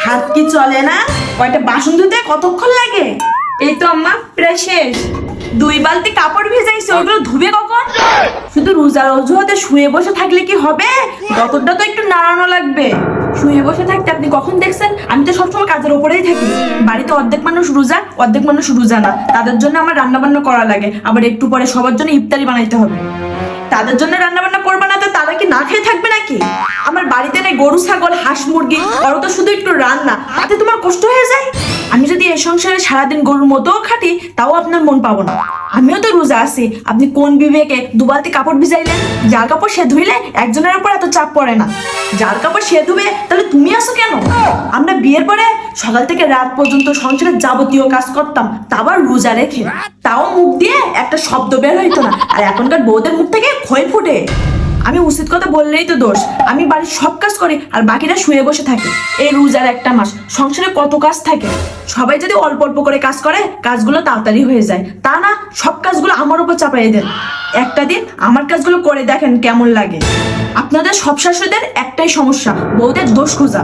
হাত কি চলে না? কয়টা বাসন ধুতে কতক্ষণ লাগে? এই তো আম্মা প্রায় শেষ। 2 বালতি কাপড় ভেজাইছে, ওগুলো ধুবে কখন? শুধু রোজার অজুহাতে শুয়ে বসে থাকলে কি হবে? যতটা তো একটু নাড়ানো লাগবে। শুয়ে বসে থাকতে আপনি কখন দেখছেন? আমি তো সবসময় কাজের উপরেই থাকি। বাড়িতে অর্ধেক মানুষ রোজা, অর্ধেক মানুষ রোজা না। তাদের জন্য আমার রান্না বান্না করা লাগে, আবার একটু পরে সবার জন্য ইফতারি বানাইতে হবে। তাদের জন্য রান্না বান্না করবে না তো তারা কি না খেয়ে থাকবে নাকি? আমার বাড়িতে নেই গরু, ছাগল, হাঁস, মুরগি, ওরা তো শুধু একটু রান্না, তাতে তোমার কষ্ট হয়ে যায়। আমি যদি এই সংসারে সারাদিন গরুর মতোও খাটি, তাও আপনার মন পাবো না। আমিও তো রোজা আছি, আপনি কোন বিবেকে 2 বালতি কাপড় ভিজাইলেন? যার কাপড় সে ধুইলে একজনের উপর এত চাপ পড়ে না। যার কাপড় সে ধুবে, তাহলে তুমি আসো কেন? আমরা বিয়ের পরে সকাল থেকে রাত পর্যন্ত সংসারের যাবতীয় কাজ করতাম, তা আবার রোজা রেখে। তাও মুখ দিয়ে একটা শব্দ বের হইতো না, আর এখনকার বউদের মুখ থেকে খই ফুটে। আমি উচিত কথা বললেই তো দোষ। আমি বাড়ির সব কাজ করি আর বাকিরা শুয়ে বসে থাকে। এই রোজার একটা মাস সংসারে কত কাজ থাকে। সবাই যদি অল্প অল্প করে কাজ করে, কাজগুলো তাড়াতাড়ি হয়ে যায়। তা না, সব কাজগুলো আমার উপর চাপাই দেন। একটা দিন আমার কাজগুলো করে দেখেন কেমন লাগে। আপনাদের সব শাশুড়িদের একটাই সমস্যা, বউদের দোষ খোঁজা।